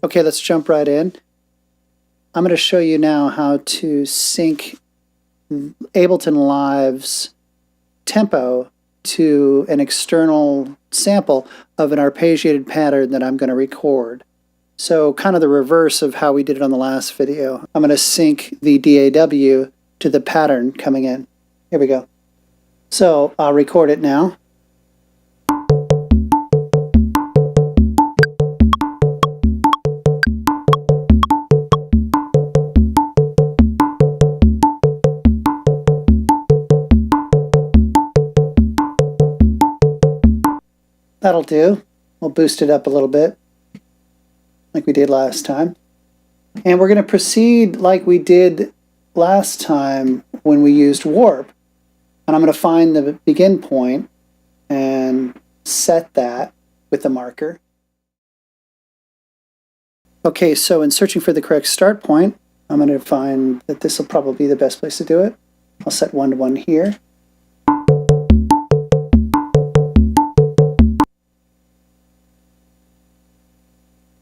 Okay, let's jump right in. I'm going to show you now how to sync Ableton Live's tempo to an external sample of an arpeggiated pattern that I'm going to record. So kind of the reverse of how we did it on the last video. I'm going to sync the DAW to the pattern coming in. Here we go. So I'll record it now. That'll do. We'll boost it up a little bit, like we did last time. And we're going to proceed like we did last time when we used warp. And I'm going to find the begin point and set that with the marker. Okay, so in searching for the correct start point, I'm going to find that this will probably be the best place to do it. I'll set 1 to 1 here.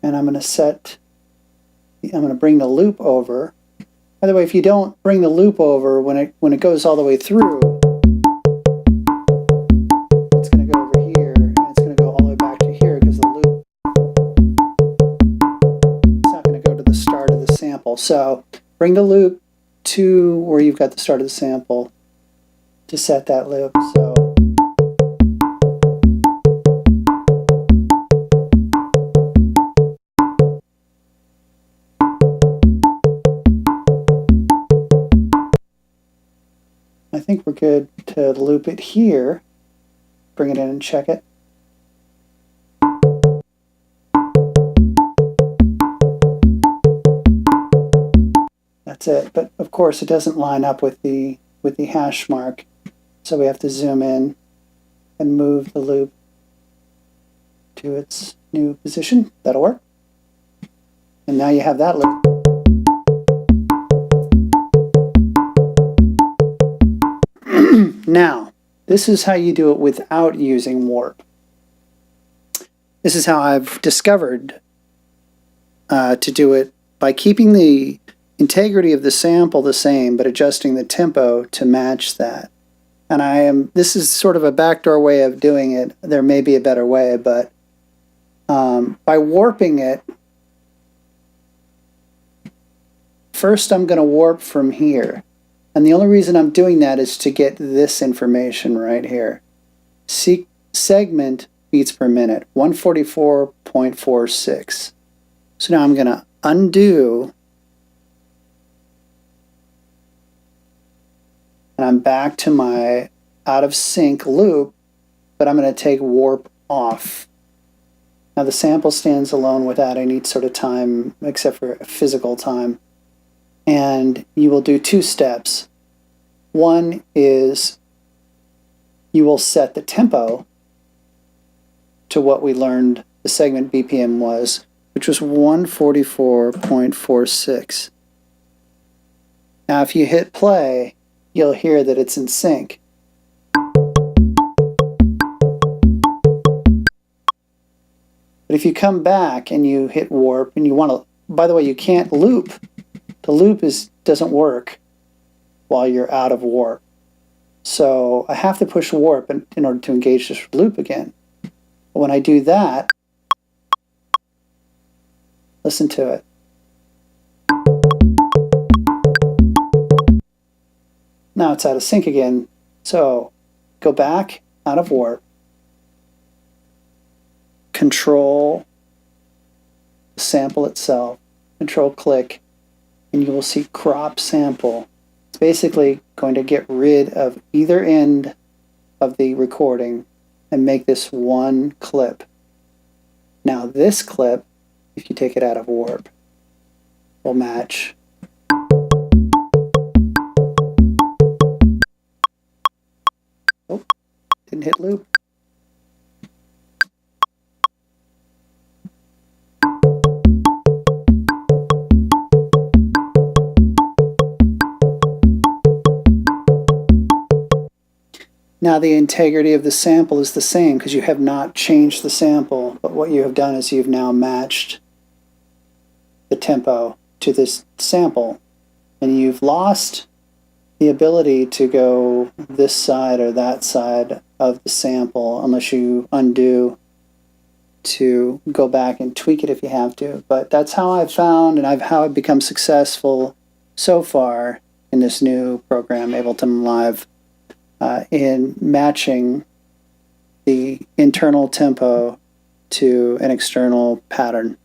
And I'm going to bring the loop over. By the way, if you don't bring the loop over when it goes all the way through, it's going to go over here and it's going to go all the way back to here because the loop, it's not going to go to the start of the sample. So bring the loop to where you've got the start of the sample to set that loop. So I think we're good to loop it here. Bring it in and check it. That's it. But of course it doesn't line up with the hash mark. So we have to zoom in and move the loop to its new position. That'll work. And now you have that loop. Now, this is how you do it without using warp. This is how I've discovered to do it by keeping the integrity of the sample the same, but adjusting the tempo to match that. And this is sort of a backdoor way of doing it. There may be a better way, but by warping it, first I'm going to warp from here. And the only reason I'm doing that is to get this information right here. Segment beats per minute, 144.46. So now I'm going to undo. And I'm back to my out of sync loop, but I'm going to take warp off. Now the sample stands alone without any sort of time, except for physical time. And you will do 2 steps. One is you will set the tempo to what we learned the segment BPM was, which was 144.46. Now if you hit play, you'll hear that it's in sync. But if you come back and you hit warp and you want to, by the way, you can't loop. The loop doesn't work while you're out of warp. So I have to push warp in order to engage this loop again. But when I do that, listen to it. Now it's out of sync again. So go back out of warp, control the sample itself, control click, and you will see crop sample. It's basically going to get rid of either end of the recording and make this one clip. Now this clip, if you take it out of warp, will match. Oh, didn't hit loop. Now the integrity of the sample is the same because you have not changed the sample, but what you have done is you've now matched the tempo to this sample, and you've lost the ability to go this side or that side of the sample unless you undo to go back and tweak it if you have to. But that's how I've found and how I've become successful so far in this new program, Ableton Live, in matching the internal tempo to an external pattern.